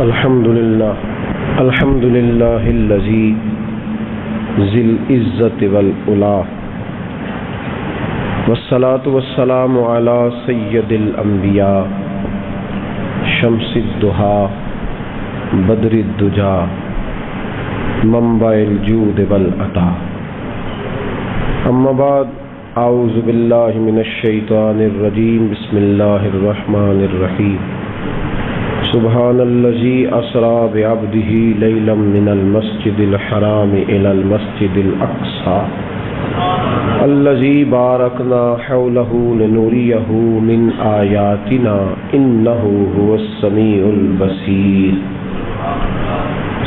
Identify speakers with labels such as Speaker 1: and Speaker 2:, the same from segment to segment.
Speaker 1: الحمد لله الذي ذي العزة والعلا والصلاة والسلام على سيد الأنبياء شمس الضحى بدر الدجى منبع الجود والعطاء. أما بعد، أعوذ بالله من الشيطان الرجيم. بسم الله الرحمن الرحيم. سبحان الذي أسرى بعبده ليلا من المسجد الحرام إلى المسجد الأقصى الذي باركنا حوله لنريه من آياتنا إنه هو السميع البصير.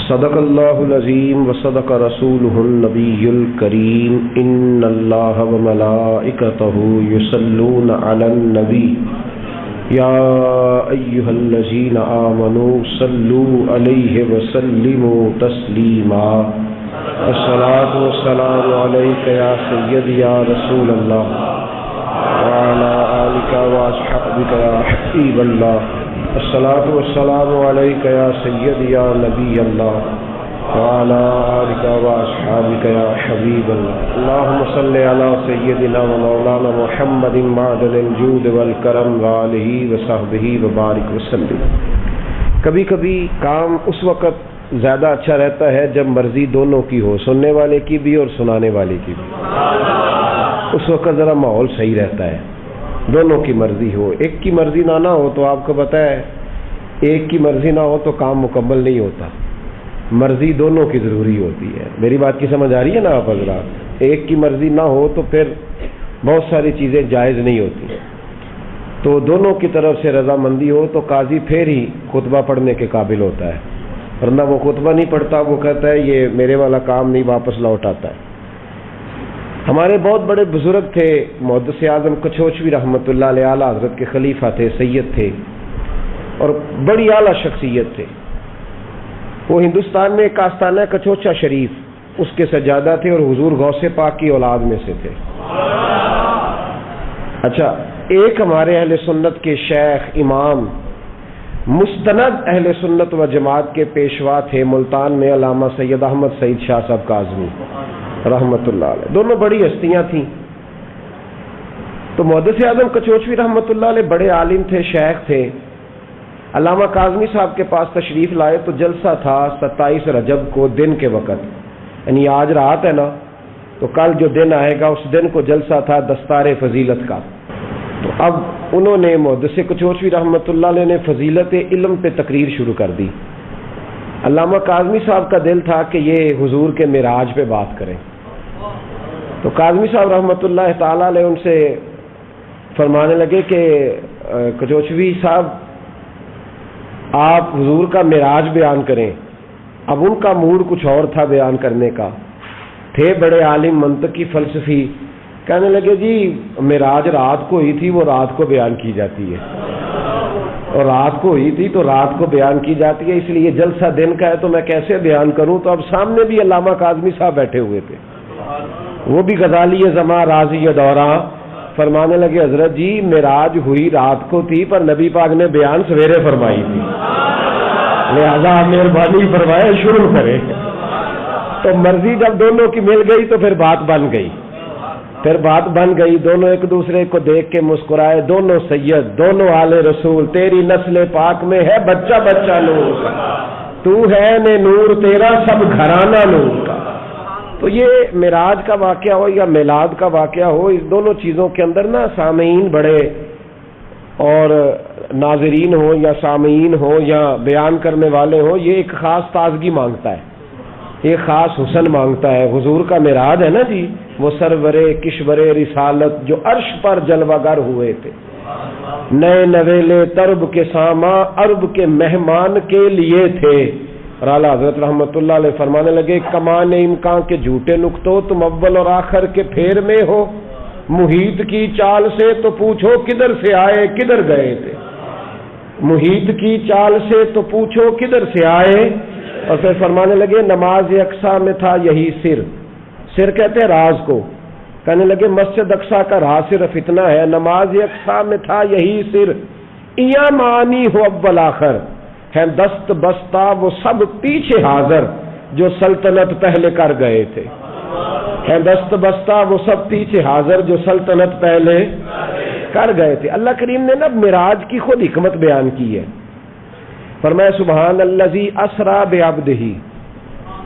Speaker 1: صدق الله العظيم وصدق رسوله النبي الكريم. إن الله وملائكته يصلون على النبي يا أيها الذين آمنوا صلوا عليه وسلموا تسليما. الصلاة والسلام عليك يا سيدي يا رسول الله وعلى آلك وأصحابك يا حبيب الله. الصلاة والسلام عليك يا سيدي يا نبي الله وعلى آلك وأصحابك يا حبيب الله. اللهم صل على سيدنا ومولانا محمد معدن الجود والکرم وآلہ وصحبہ وبارک وسلم. کبھی کبھی کام اس وقت زیادہ اچھا رہتا ہے جب مرضی دونوں کی ہو، سننے والے کی بھی اور سنانے والے کی بھی. اس وقت ذرا ماحول صحیح رہتا ہے، دونوں کی مرضی ہو. ایک کی مرضی نہ ہو تو آپ کو پتہ ہے ایک کی مرضی نہ ہو تو کام مکمل نہیں ہوتا. مرضی دونوں کی ضروری ہوتی ہے. میری بات کی سمجھ آ رہی ہے نا آپ حضرات؟ ایک کی مرضی نہ ہو تو پھر بہت ساری چیزیں جائز نہیں ہوتی. تو دونوں کی طرف سے رضامندی ہو تو قاضی پھر ہی خطبہ پڑھنے کے قابل ہوتا ہے، ورنہ وہ خطبہ نہیں پڑھتا، وہ کہتا ہے یہ میرے والا کام نہیں، واپس لوٹ آتا ہے. ہمارے بہت بڑے بزرگ تھے، محدث اعظم کچھوچوی رحمۃ اللہ علیہ، اعلیٰ حضرت کے خلیفہ تھے، سید تھے اور بڑی اعلیٰ شخصیت تھے. وہ ہندوستان میں ایک آستانہ کچوچا شریف اس کے سجادہ تھے اور حضور غوث پاک کی اولاد میں سے تھے. اچھا، ایک ہمارے اہل سنت کے شیخ امام مستند اہل سنت و جماعت کے پیشوا تھے ملتان میں، علامہ سید احمد سعید شاہ صاحب کاظمی رحمۃ اللہ علیہ. دونوں بڑی ہستیاں تھیں. تو محدث اعظم کچوچوی رحمۃ اللہ علیہ بڑے عالم تھے، شیخ تھے. علامہ کاظمی صاحب کے پاس تشریف لائے تو جلسہ تھا 27 رجب کو دن کے وقت، یعنی آج رات ہے نا، تو کل جو دن آئے گا اس دن کو جلسہ تھا دستار فضیلت کا. تو اب انہوں نے محدث کچوچوی رحمۃ اللہ علیہ نے فضیلت علم پہ تقریر شروع کر دی. علامہ کاظمی صاحب کا دل تھا کہ یہ حضور کے معراج پہ بات کریں. تو کاظمی صاحب رحمۃ اللہ تعالی علیہ ان سے فرمانے لگے کہ کچوچوی صاحب آپ حضور کا معراج بیان کریں. اب ان کا موڈ کچھ اور تھا بیان کرنے کا، تھے بڑے عالم منطقی فلسفی. کہنے لگے جی معراج رات کو ہوئی تھی، وہ رات کو بیان کی جاتی ہے، اور رات کو ہوئی تھی تو رات کو بیان کی جاتی ہے، اس لیے جلسہ دن کا ہے تو میں کیسے بیان کروں. تو اب سامنے بھی علامہ کاظمی صاحب بیٹھے ہوئے تھے، وہ بھی غزالی زماں راضی دوراں. فرمانے لگے حضرت جی معراج ہوئی رات کو تھی پر نبی پاک نے بیان سویرے فرمائی تھی، لہذا مہربانی فرمائے شروع کریں. تو مرضی جب دونوں کی مل گئی تو پھر بات بن گئی. دونوں ایک دوسرے کو دیکھ کے مسکرائے. دونوں سید، دونوں آل رسول. تیری نسل پاک میں ہے بچہ بچہ نور کا، تو ہے نے نور تیرا سب گھرانہ نور کا. تو یہ معراج کا واقعہ ہو یا میلاد کا واقعہ ہو، اس دونوں چیزوں کے اندر نا سامعین بڑے اور ناظرین ہو یا سامعین ہو یا بیان کرنے والے ہوں، یہ ایک خاص تازگی مانگتا ہے، ایک خاص حسن مانگتا ہے. حضور کا معراج ہے نا جی، وہ سرورے کشورے رسالت جو عرش پر جلوہ گر ہوئے تھے، نئے نویلے ترب کے ساما عرب کے مہمان کے لیے تھے. اور اعلیٰ حضرت رحمۃ اللہ علیہ فرمانے لگے کمان امکان کے جھوٹے نکتوں تم اول اور آخر کے پھیر میں ہو، محیط کی چال سے تو پوچھو کدھر سے آئے کدھر گئے تھے. محیط کی چال سے تو پوچھو کدھر سے آئے. اور پھر فرمانے لگے نماز اقصیٰ میں تھا یہی سر کہتے ہیں راز کو. کہنے لگے مسجد اقصیٰ کا راز صرف اتنا ہے، نماز اقصیٰ میں تھا یہی سر، یا معنی ہو اول آخر. ہیں دست بستہ وہ سب پیچھے حاضر جو سلطنت پہلے کر گئے تھے، ہیں دست بستہ وہ سب پیچھے حاضر جو سلطنت پہلے کر گئے تھے۔ اللہ کریم نے نا معراج کی خود حکمت بیان کی ہے، فرمایا سبحان الذی اسری بعبدہ،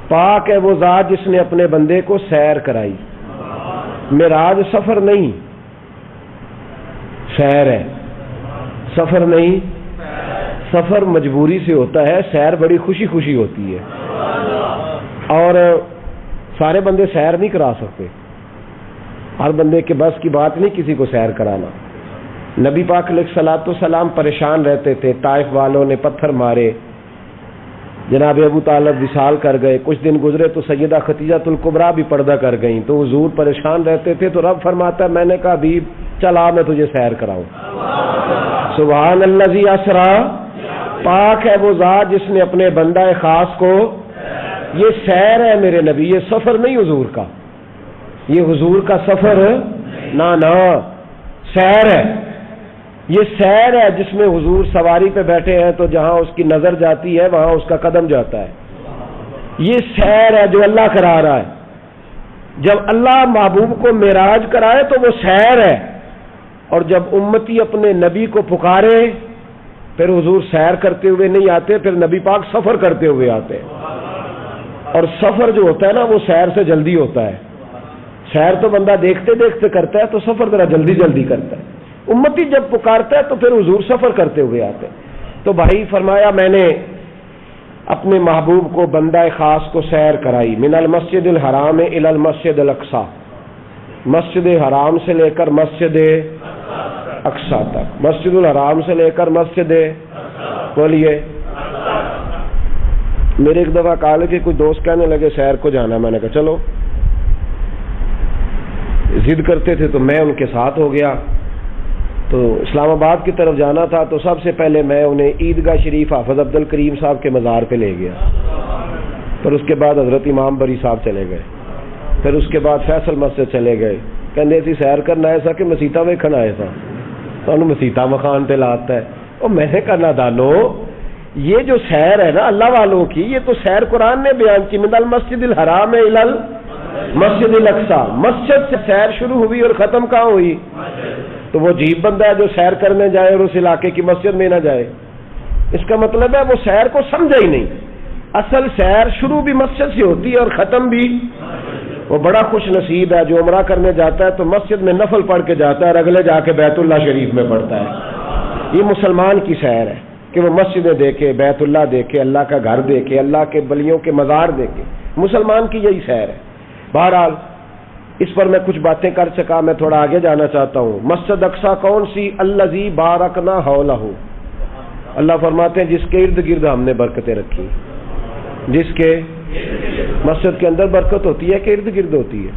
Speaker 1: پاک ہے وہ ذات جس نے اپنے بندے کو سیر کرائی۔ معراج سفر نہیں، سیر ہے، سفر نہیں، سفر مجبوری سے ہوتا ہے، سیر بڑی خوشی خوشی ہوتی ہے، اور سارے بندے سیر نہیں کرا سکتے، ہر بندے کے بس کی بات نہیں کسی کو سیر کرانا۔ نبی پاک علیہ الصلوۃ والسلام پریشان رہتے تھے، طائف والوں نے پتھر مارے، جناب ابو طالب وصال کر گئے، کچھ دن گزرے تو سیدہ خدیجہ الکبریٰ بھی پردہ کر گئیں، تو حضور پریشان رہتے تھے، تو رب فرماتا ہے میں نے کہا حبیب چل آ میں تجھے سیر کراؤں۔ سبحان الذی اسری، پاک ہے وہ ذات جس نے اپنے بندہ خاص کو، یہ سیر ہے میرے نبی، یہ سفر نہیں حضور کا، یہ حضور کا سفر نہ سیر ہے، یہ سیر ہے جس میں حضور سواری پہ بیٹھے ہیں تو جہاں اس کی نظر جاتی ہے وہاں اس کا قدم جاتا ہے، یہ سیر ہے جو اللہ کرا رہا ہے۔ جب اللہ محبوب کو معراج کرائے تو وہ سیر ہے، اور جب امتی اپنے نبی کو پکارے پھر حضور سیر کرتے ہوئے نہیں آتے، پھر نبی پاک سفر کرتے ہوئے آتے ہیں، اور سفر جو ہوتا ہے نا وہ سیر سے جلدی ہوتا ہے، سیر تو بندہ دیکھتے دیکھتے کرتا ہے، تو سفر ذرا جلدی جلدی کرتا ہے۔ امتی جب پکارتا ہے تو پھر حضور سفر کرتے ہوئے آتے ہیں۔ تو بھائی فرمایا میں نے اپنے محبوب کو بندہ خاص کو سیر کرائی، من المسجد الحرام الی المسجد الاقصی، مسجد حرام سے لے کر مسجد اقصی تک، مسجد الحرام سے لے کر مسجد، بولیے، میرے ایک دفعہ کہا کہ کوئی دوست کہنے لگے سیر کو جانا، میں نے کہا چلو، ضد کرتے تھے تو میں ان کے ساتھ ہو گیا، تو اسلام آباد کی طرف جانا تھا، تو سب سے پہلے میں انہیں عیدگاہ شریف حافظ عبد الکریم صاحب کے مزار پہ لے گیا، پھر اس کے بعد حضرت امام بری صاحب چلے گئے، پھر اس کے بعد فیصل مسجد چلے گئے، کہنے سی سیر کرنا ایسا کہ مسیطا ویکھنا ایسا، تو انہوں مسیطا مخان تے لاتا ہے، اور میں نے کہا دانو یہ جو سیر ہے نا اللہ والوں کی، یہ تو سیر قرآن نے بیان کی، من المسجد الحرام الی المسجد الاقصی، مسجد سے سیر شروع ہوئی اور ختم کہاں ہوئی؟ تو وہ عجیب بندہ ہے جو سیر کرنے جائے اور اس علاقے کی مسجد میں نہ جائے، اس کا مطلب ہے وہ سیر کو سمجھا ہی نہیں، اصل سیر شروع بھی مسجد سے ہوتی ہے اور ختم بھی، وہ بڑا خوش نصیب ہے جو عمرہ کرنے جاتا ہے تو مسجد میں نفل پڑھ کے جاتا ہے اور اگلے جا کے بیت اللہ شریف میں پڑھتا ہے۔ یہ مسلمان کی سیر ہے کہ وہ مسجدیں دیکھے، بیت اللہ دیکھے، اللہ کا گھر دیکھے، اللہ کے ولیوں کے مزار دیکھے، مسلمان کی یہی سیر ہے۔ بہرحال اس پر میں کچھ باتیں کر سکا، میں تھوڑا آگے جانا چاہتا ہوں۔ مسجد اقصی کون سی؟ الذی بارکنا حولہ، اللہ فرماتے ہیں جس کے ارد گرد ہم نے برکتیں رکھی، جس کے مسجد کے اندر برکت ہوتی ہے کہ ارد گرد ہوتی ہے؟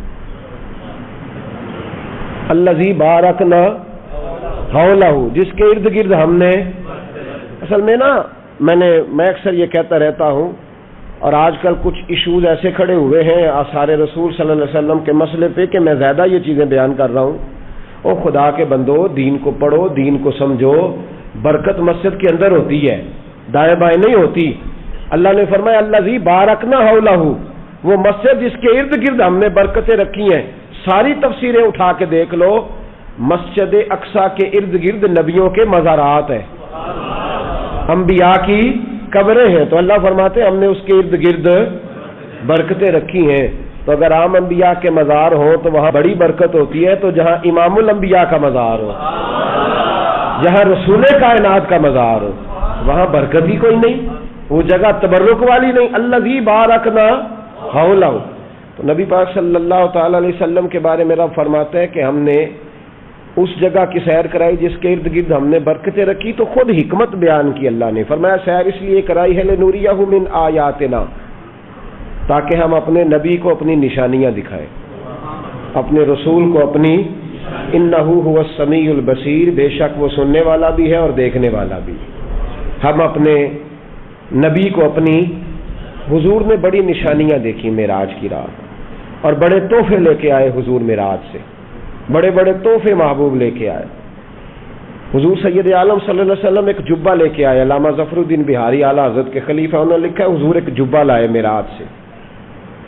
Speaker 1: الذی بارکنا حولہ، جس کے ارد گرد ہم نے، اصل میں نا میں اکثر یہ کہتا رہتا ہوں، اور آج کل کچھ ایشوز ایسے کھڑے ہوئے ہیں آثار رسول صلی اللہ علیہ وسلم کے مسئلے پہ کہ میں زیادہ یہ چیزیں بیان کر رہا ہوں۔ او خدا کے بندو، دین کو پڑھو، دین کو سمجھو، برکت مسجد کے اندر ہوتی ہے، دائیں بائیں نہیں ہوتی۔ اللہ نے فرمایا الذی بارکنا حولہ، وہ مسجد جس کے ارد گرد ہم نے برکتیں رکھی ہیں۔ ساری تفسیریں اٹھا کے دیکھ لو، مسجد اقصی کے ارد گرد نبیوں کے مزارات ہیں، انبیاء کی قبریں ہیں، تو اللہ فرماتے ہیں ہم نے اس کے ارد گرد برکتیں رکھی ہیں۔ تو اگر عام انبیاء کے مزار ہوں تو وہاں بڑی برکت ہوتی ہے، تو جہاں امام الانبیاء کا مزار ہو، جہاں رسول کائنات کا مزار ہو، وہاں برکت ہی کوئی نہیں، وہ جگہ تبرک والی نہیں۔ الذی بارکنا حولہ، تو نبی پاک صلی اللہ تعالی علیہ وسلم کے بارے میں رب فرماتے ہیں کہ ہم نے اس جگہ کی سیر کرائی جس کے ارد گرد ہم نے برکتیں رکھی، تو خود حکمت بیان کی اللہ نے، فرمایا سیر اس لیے کرائی ہے لنوریہ من آیاتنا، تاکہ ہم اپنے نبی کو اپنی نشانیاں دکھائیں، اپنے رسول کو اپنی، انہ هو السمیع البصیر، بے شک وہ سننے والا بھی ہے اور دیکھنے والا بھی۔ ہم اپنے نبی کو اپنی، حضور نے بڑی نشانیاں دیکھی معراج کی رات، اور بڑے تحفے لے کے آئے حضور معراج سے، بڑے بڑے تحفے محبوب لے کے آئے۔ حضور سید عالم صلی اللہ علیہ وسلم ایک جبہ لے کے آئے. علامہ ظفر الدین بہاری اعلیٰ حضرت کے خلیفہ، انہوں نے لکھا ہے حضور ایک جبہ لائے معراج سے،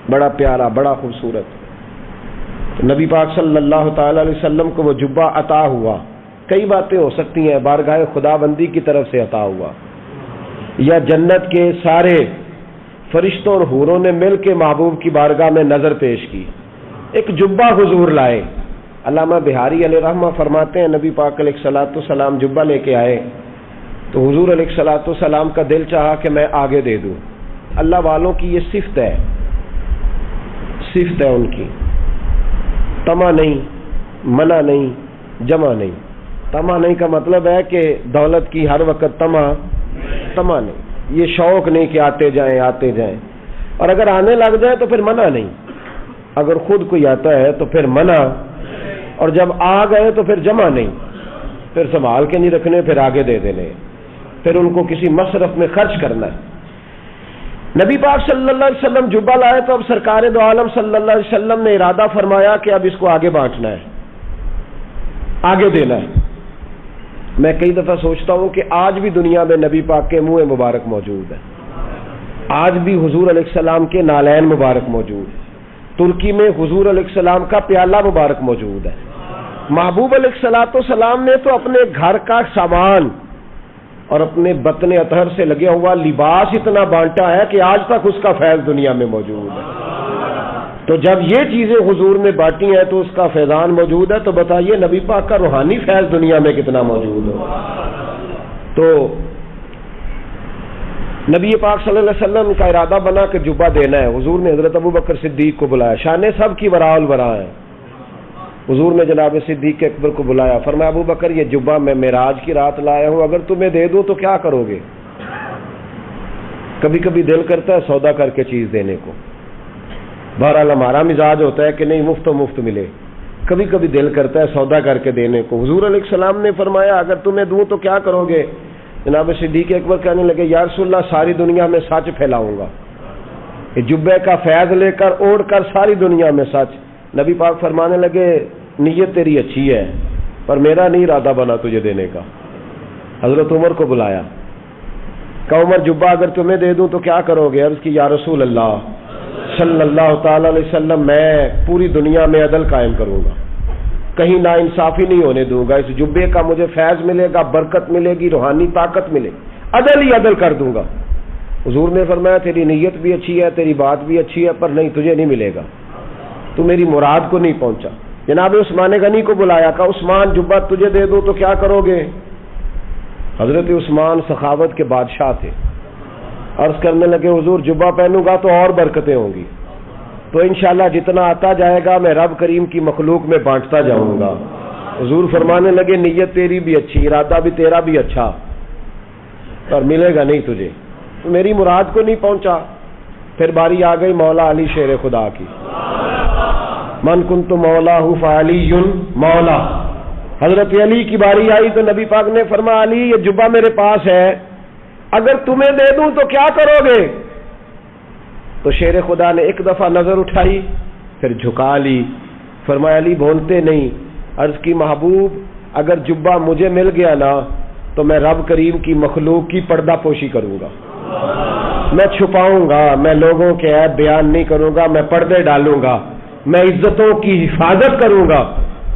Speaker 1: بڑا پیارا، بڑا خوبصورت. نبی پاک صلی اللہ تعالی علیہ وسلم کو وہ جبہ عطا ہوا. کئی باتیں ہو سکتی ہیں، بارگاہ خدا بندی کی طرف سے عطا ہوا، یا جنت کے سارے فرشتوں اور حوروں نے مل کے محبوب کی بارگاہ میں نظر پیش کی. ایک جبہ حضور لائے. علامہ بہاری علیہ رحمہ فرماتے ہیں نبی پاک علیہ الصلوۃ والسلام جبہ لے کے آئے تو حضور علیہ الصلوۃ والسلام کا دل چاہا کہ میں آگے دے دوں. اللہ والوں کی یہ صفت ہے، صفت ہے ان کی. طمع نہیں، منع نہیں، جمع نہیں. طمع نہیں کا مطلب ہے کہ دولت کی ہر وقت طمع نہیں، یہ شوق نہیں کہ آتے جائیں آتے جائیں، اور اگر آنے لگ جائے تو پھر منع نہیں. اگر خود کوئی آتا ہے تو پھر منع، اور جب آ گئے تو پھر جمع نہیں، پھر سنبھال کے نہیں رکھنے، پھر آگے دے دینے، پھر ان کو کسی مصرف میں خرچ کرنا ہے. نبی پاک صلی اللہ علیہ وسلم جبہ لائے تو اب سرکار دو عالم صلی اللہ علیہ وسلم نے ارادہ فرمایا کہ اب اس کو آگے بانٹنا ہے، آگے دینا ہے. میں کئی دفعہ سوچتا ہوں کہ آج بھی دنیا میں نبی پاک کے منہ مبارک موجود ہے، آج بھی حضور علیہ السلام کے نالین مبارک موجود ہے. ترکی میں حضور علیہ السلام کا پیالہ مبارک موجود ہے. محبوب علیہ الصلوۃ والسلام نے تو اپنے گھر کا سامان اور اپنے بطن اطہر سے لگا ہوا لباس اتنا بانٹا ہے کہ آج تک اس کا فیض دنیا میں موجود ہے. تو جب یہ چیزیں حضور نے بانٹی ہیں تو اس کا فیضان موجود ہے، تو بتائیے نبی پاک کا روحانی فیض دنیا میں کتنا موجود ہو. تو نبی پاک صلی اللہ علیہ وسلم کا ارادہ بنا کہ جبہ دینا ہے. حضور نے حضرت ابو بکر صدیق کو بلایا، شان سب کی وراء الورا ہے. حضور نے جناب صدیق اکبر کو بلایا، فرمایا ابو بکر یہ جبہ میں معراج کی رات لایا ہوں، اگر تمہیں دے دوں تو کیا کرو گے؟ کبھی کبھی دل کرتا ہے سودا کر کے چیز دینے کو، بہرحال ہمارا مزاج ہوتا ہے کہ نہیں مفت و مفت ملے. کبھی کبھی دل کرتا ہے سودا کر کے دینے کو. حضور علیہ السلام نے فرمایا اگر تمہیں دوں تو کیا کرو گے؟ جناب صدیق اکبر کہنے لگے یا رسول اللہ ساری دنیا میں سچ پھیلاؤں گا، یہ جبے کا فیض لے کر اوڑھ کر ساری دنیا میں سچ. نبی پاک فرمانے لگے نیت تیری اچھی ہے پر میرا نہیں ارادہ بنا تجھے دینے کا. حضرت عمر کو بلایا، کہ عمر جبہ اگر تمہیں دے دوں تو کیا کرو گے؟ عرض کی یا رسول اللہ صلی اللہ تعالی علیہ وسلم میں پوری دنیا میں عدل قائم کروں گا، کہیں نا انصافی نہیں ہونے دوں گا. اس جبے کا مجھے فیض ملے گا، برکت ملے گی، روحانی طاقت ملے گی، عدل ہی عدل کر دوں گا. حضور نے فرمایا تیری نیت بھی اچھی ہے، تیری بات بھی اچھی ہے، پر نہیں تجھے نہیں ملے گا، تو میری مراد کو نہیں پہنچا. جناب عثمان غنی کو بلایا، کہ عثمان جبہ تجھے دے دو تو کیا کرو گے؟ حضرت عثمان سخاوت کے بادشاہ تھے. عرض کرنے لگے حضور جبہ پہنوں گا تو اور برکتیں ہوں گی، تو انشاءاللہ جتنا آتا جائے گا میں رب کریم کی مخلوق میں بانٹتا جاؤں گا. حضور فرمانے لگے نیت تیری بھی اچھی، ارادہ بھی تیرا بھی اچھا، پر ملے گا نہیں تجھے، تو میری مراد کو نہیں پہنچا. پھر باری آ گئی مولا علی شیر خدا کی، من کنت مولا فعلی مولا. حضرت علی کی باری آئی تو نبی پاک نے فرمایا علی یہ جبہ میرے پاس ہے، اگر تمہیں دے دوں تو کیا کرو گے؟ تو شیر خدا نے ایک دفعہ نظر اٹھائی پھر جھکا لی، فرمایا علی بھولتے نہیں. عرض کی محبوب اگر جبہ مجھے مل گیا نا تو میں رب کریم کی مخلوق کی پردہ پوشی کروں گا، میں چھپاؤں گا، میں لوگوں کے عیب بیان نہیں کروں گا، میں پردے ڈالوں گا، میں عزتوں کی حفاظت کروں گا.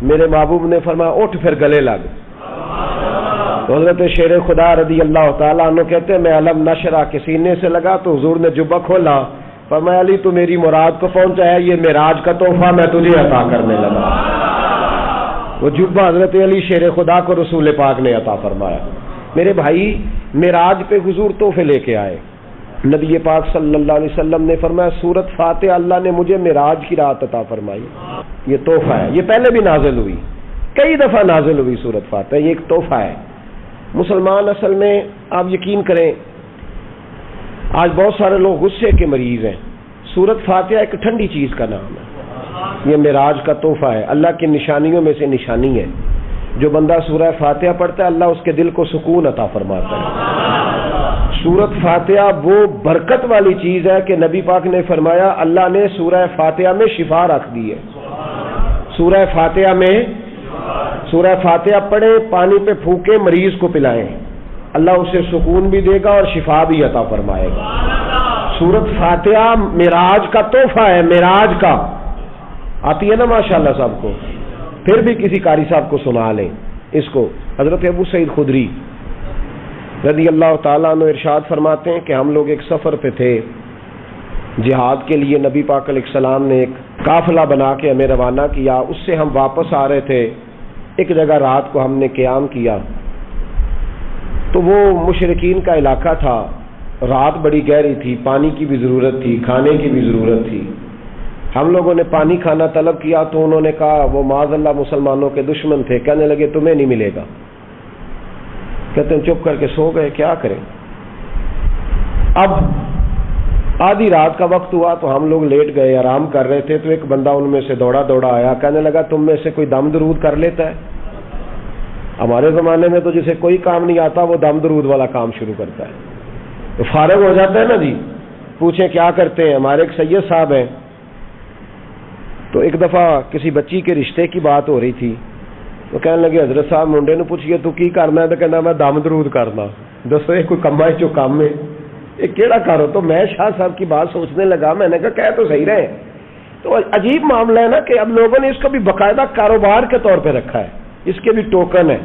Speaker 1: میرے محبوب نے فرمایا اٹھ پھر گلے لگ. تو حضرت شیر خدا رضی اللہ تعالیٰ عنہ کہتے ہیں میں علم نشرہ کے سینے سے لگا تو حضور نے جبہ کھولا، فرمایا علی تو میری مراد کو پہنچا ہے، یہ معراج کا تحفہ میں تجھے عطا کرنے لگا. وہ جبہ حضرت علی شیر خدا کو رسول پاک نے عطا فرمایا. میرے بھائی معراج پہ حضور تحفے لے کے آئے. نبی پاک صلی اللہ علیہ وسلم نے فرمایا سورت فاتحہ اللہ نے مجھے معراج کی رات عطا فرمائی، یہ تحفہ ہے. یہ پہلے بھی نازل ہوئی، کئی دفعہ نازل ہوئی سورت فاتحہ، یہ ایک تحفہ ہے. مسلمان اصل میں آپ یقین کریں آج بہت سارے لوگ غصے کے مریض ہیں. سورت فاتحہ ایک ٹھنڈی چیز کا نام ہے، یہ معراج کا تحفہ ہے، اللہ کی نشانیوں میں سے نشانی ہے. جو بندہ سورہ فاتحہ پڑھتا ہے اللہ اس کے دل کو سکون عطا فرماتا ہے. سورت فاتحہ وہ برکت والی چیز ہے کہ نبی پاک نے فرمایا اللہ نے سورہ فاتحہ میں شفا رکھ دی ہے. سورہ فاتحہ میں سورہ فاتحہ پڑھیں، پانی پہ پھونکیں، مریض کو پلائیں، اللہ اسے سکون بھی دے گا اور شفا بھی عطا فرمائے گا۔ سورۃ فاتحہ معراج کا تحفہ ہے، معراج کا آتی ہے نا ماشاءاللہ سب کو، پھر بھی کسی قاری صاحب کو سنا لیں اس کو۔ حضرت ابو سعید خدری رضی اللہ تعالیٰ عنہ ارشاد فرماتے ہیں کہ ہم لوگ ایک سفر پہ تھے جہاد کے لیے، نبی پاک علیہ السلام نے ایک قافلہ بنا کے ہمیں روانہ کیا، اس سے ہم واپس آ رہے تھے، ایک جگہ رات کو ہم نے قیام کیا، تو وہ مشرکین کا علاقہ تھا، رات بڑی گہری تھی، پانی کی بھی ضرورت تھی، کھانے کی بھی ضرورت تھی۔ ہم لوگوں نے پانی کھانا طلب کیا تو انہوں نے کہا، وہ معاذ اللہ مسلمانوں کے دشمن تھے، کہنے لگے تمہیں نہیں ملے گا، کہتے ہیں چپ کر کے سو گئے، کیا کریں۔ اب آدھی رات کا وقت ہوا تو ہم لوگ لیٹ گئے، آرام کر رہے تھے، تو ایک بندہ ان میں سے دوڑا دوڑا آیا، کہنے لگا تم میں سے کوئی دم درود کر لیتا ہے؟ ہمارے زمانے میں تو جسے کوئی کام نہیں آتا وہ دم درود والا کام شروع کرتا ہے، تو فارغ ہو جاتا ہے نا جی، پوچھیں کیا کرتے ہیں۔ ہمارے ایک سید صاحب ہیں، تو ایک دفعہ کسی بچی کے رشتے کی بات ہو رہی تھی، تو کہنے لگے حضرت صاحب منڈے نے پوچھئے تو کی کرنا ہے، تو کہنا میں دم درود کرنا۔ دسو یہ کوئی کما ہے جو کام ہے، یہ کیڑا کرو؟ تو میں شاہ صاحب کی بات سوچنے لگا، میں نے کہا کہہ تو صحیح رہے، تو عجیب معاملہ ہے نا کہ اب لوگوں نے اس کو بھی باقاعدہ کاروبار کے طور پہ رکھا ہے، اس کے بھی ٹوکن ہے،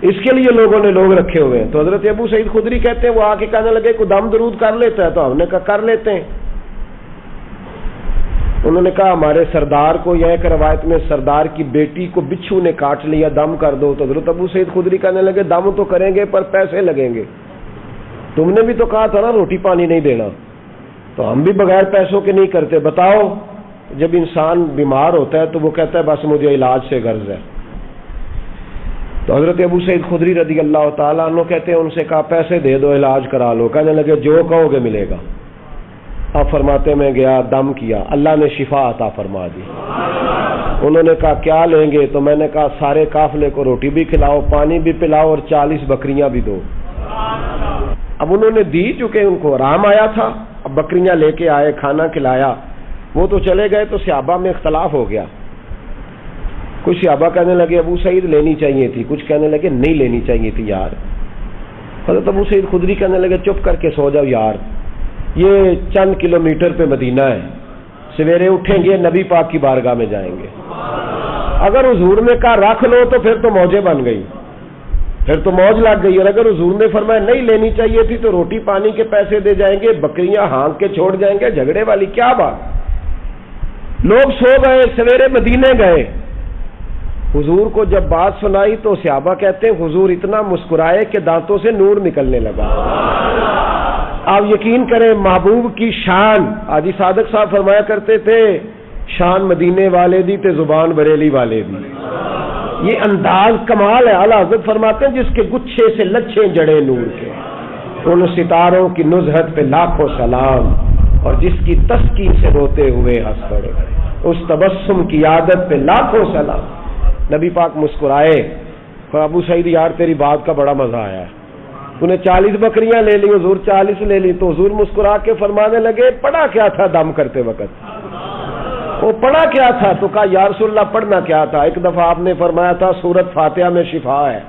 Speaker 1: اس کے لیے لوگوں نے لوگ رکھے ہوئے ہیں۔ تو حضرت ابو سعید خدری کہتے ہیں وہ آ کے کہنے لگے کوئی دم درود کر لیتا ہے؟ تو ہم نے کہا کر لیتے ہیں۔ انہوں نے کہا ہمارے سردار کو، یا ایک روایت میں سردار کی بیٹی کو بچھو نے کاٹ لیا، دم کر دو۔ تو حضرت ابو سعید خدری کہنے لگے دم تو کریں گے پر پیسے لگیں گے، تم نے بھی تو کہا تھا نا روٹی پانی نہیں دینا، تو ہم بھی بغیر پیسوں کے نہیں کرتے، بتاؤ۔ جب انسان بیمار ہوتا ہے تو وہ کہتا ہے بس مجھے علاج سے غرض ہے۔ تو حضرت ابو سعید خدری رضی اللہ تعالیٰ عنہ کہتے ہیں ان سے کہا پیسے دے دو علاج کرا لو، کہنے لگے جو کہو گے ملے گا۔ آپ فرماتے میں گیا، دم کیا، اللہ نے شفا عطا فرما دی۔ انہوں نے کہا کیا لیں گے؟ تو میں نے کہا سارے قافلے کو روٹی بھی کھلاؤ، پانی بھی پلاؤ اور 40 بکریاں بھی دو۔ اب انہوں نے دی، چونکہ ان کو آرام آیا تھا، اب بکریاں لے کے آئے، کھانا کھلایا، وہ تو چلے گئے، تو صحابہ میں اختلاف ہو گیا۔ کچھ صحابہ کہنے لگے ابو سعید لینی چاہیے تھی، کچھ کہنے لگے نہیں لینی چاہیے تھی یار۔ حضرت ابو سعید خدری کہنے لگے چپ کر کے سو جاؤ یار، یہ چند کلومیٹر پہ مدینہ ہے، سویرے اٹھیں گے نبی پاک کی بارگاہ میں جائیں گے، اگر حضور نے کہا رکھ لو تو پھر تو موجیں بن گئی، پھر تو موج لگ گئی، اور اگر حضور نے فرمایا نہیں لینی چاہیے تھی تو روٹی پانی کے پیسے دے جائیں گے، بکریاں ہانک کے چھوڑ جائیں گے، جھگڑے والی کیا بات۔ لوگ سو گئے، سویرے مدینے گئے، حضور کو جب بات سنائی تو صحابہ کہتے ہیں حضور اتنا مسکرائے کہ دانتوں سے نور نکلنے لگا۔ آپ یقین کریں محبوب کی شان، حاجی صادق صاحب فرمایا کرتے تھے شان مدینے والے دی تے زبان بریلی والے دی، یہ انداز کمال ہے۔ اعلیٰ حضرت فرماتے ہیں جس کے گچھے سے لچھے جڑے نور کے، ان ستاروں کی نزہت پہ لاکھوں سلام، اور جس کی تسکین سے روتے ہوئے ہنس پڑے، اس تبسم کی عادت پہ لاکھوں سلام۔ نبی پاک مسکرائے، ابو سعید یار تیری بات کا بڑا مزہ آیا ہے، تو نے 40 بکریاں لے لی، حضور 40 لے لی، تو حضور مسکرا کے فرمانے لگے پڑھا کیا تھا دم کرتے وقت؟ وہ پڑھا کیا تھا؟ تو کہا یا رسول اللہ پڑھنا کیا تھا؟ ایک دفعہ آپ نے فرمایا تھا سورۃ فاتحہ میں شفا ہے،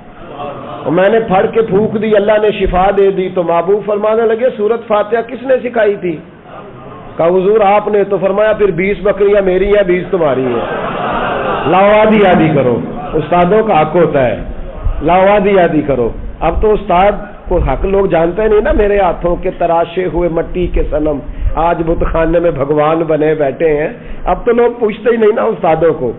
Speaker 1: اور میں نے پڑھ کے پھونک دی، اللہ نے شفا دے دی۔ تو محبوب فرمانے لگے سورۃ فاتحہ کس نے سکھائی تھی؟ کہا حضور آپ نے۔ تو فرمایا پھر 20 بکریاں میری ہیں، 20 تمہاری ہیں، لاؤ آدھی آدھی کرو، استادوں کا حق ہوتا ہے، لاؤ آدھی آدھی کرو۔ اب تو استاد کو حق لوگ جانتے نہیں نا، میرے ہاتھوں کے تراشے ہوئے مٹی کے صنم آج بت خانے میں بھگوان بنے بیٹھے ہیں، اب تو لوگ پوچھتے ہی نہیں نا استادوں کو۔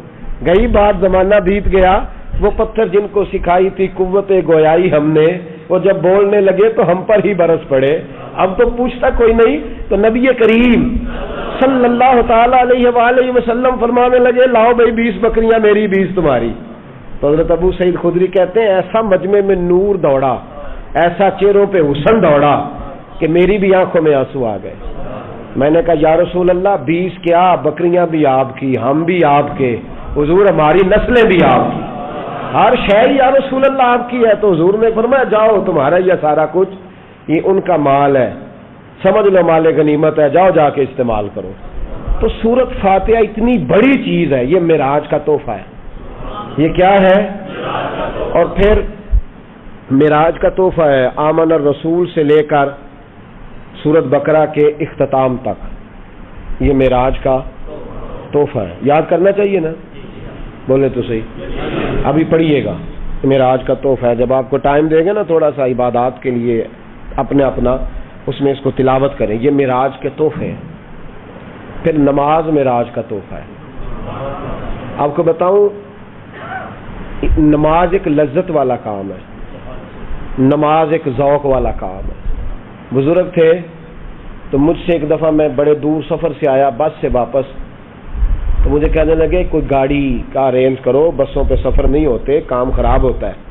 Speaker 1: گئی بات، زمانہ بیت گیا، وہ پتھر جن کو سکھائی تھی قوت گویائی ہم نے، وہ جب بولنے لگے تو ہم پر ہی برس پڑے، اب تو پوچھتا کوئی نہیں۔ تو نبی کریم صلی اللہ تعالی علیہ وآلہ وسلم فرمانے لگے لاؤ بھائی 20 بکریاں میری، 20 تمہاری۔ تو حضرت ابو سعید خدری کہتے ہیں ایسا مجمع میں نور دوڑا، ایسا چہروں پہ حسن دوڑا کہ میری بھی آنکھوں میں آنسو آ گئے۔ میں نے کہا یا رسول اللہ 20 کیا، بکریاں بھی آپ کی، ہم بھی آپ کے، حضور ہماری نسلیں بھی آپ کی، ہر شے یا رسول اللہ آپ کی ہے۔ تو حضور نے فرمایا جاؤ تمہارا یہ سارا کچھ، یہ ان کا مال ہے، سمجھ لو مال غنیمت ہے، جاؤ جا کے استعمال کرو۔ تو سورۃ فاتحہ اتنی بڑی چیز ہے، یہ معراج کا تحفہ ہے۔ یہ کیا ہے؟ اور پھر معراج کا تحفہ ہے آمن الرسول سے لے کر سورۃ بقرہ کے اختتام تک، یہ معراج کا تحفہ ہے. یاد کرنا چاہیے نا؟ بولے تو صحیح. ابھی پڑھیے گا معراج کا تحفہ ہے. جب آپ کو ٹائم دیں گے نا تھوڑا سا عبادات کے لیے اپنا اس میں اس کو تلاوت کریں. یہ معراج کے تحفے ہیں. پھر نماز معراج کا تحفہ ہے. آپ کو بتاؤں، نماز ایک لذت والا کام ہے، نماز ایک ذوق والا کام ہے. بزرگ تھے تو مجھ سے ایک دفعہ میں بڑے دور سفر سے آیا بس سے واپس، تو مجھے کہنے لگے کوئی گاڑی کا ارینج کرو، بسوں پہ سفر نہیں ہوتے، کام خراب ہوتا ہے.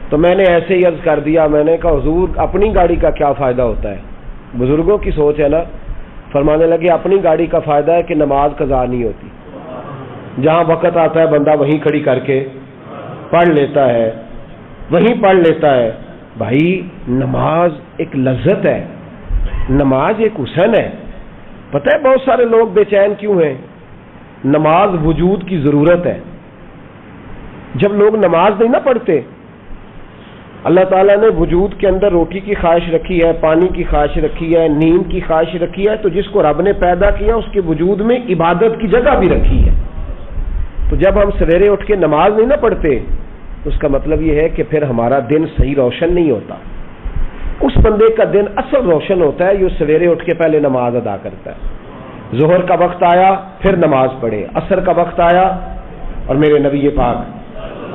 Speaker 1: تو میں نے ایسے ہی عرض کر دیا، میں نے کہا حضور اپنی گاڑی کا کیا فائدہ ہوتا ہے؟ بزرگوں کی سوچ ہے نا. فرمانے لگے اپنی گاڑی کا فائدہ ہے کہ نماز قضا نہیں ہوتی، جہاں وقت آتا ہے بندہ وہیں کھڑی کر کے پڑھ لیتا ہے، وہیں پڑھ لیتا ہے. بھائی نماز ایک لذت ہے، نماز ایک حسن ہے. پتہ ہے بہت سارے لوگ بے چین کیوں ہیں؟ نماز وجود کی ضرورت ہے. جب لوگ نماز نہیں نہ پڑھتے، اللہ تعالیٰ نے وجود کے اندر روٹی کی خواہش رکھی ہے، پانی کی خواہش رکھی ہے، نیند کی خواہش رکھی ہے، تو جس کو رب نے پیدا کیا اس کے وجود میں عبادت کی جگہ بھی رکھی ہے. تو جب ہم سویرے اٹھ کے نماز نہیں نہ پڑھتے، اس کا مطلب یہ ہے کہ پھر ہمارا دن صحیح روشن نہیں ہوتا. اس بندے کا دن اصل روشن ہوتا ہے جو سویرے اٹھ کے پہلے نماز ادا کرتا ہے. ظہر کا وقت آیا پھر نماز پڑھے، عصر کا وقت آیا، اور میرے نبی پاک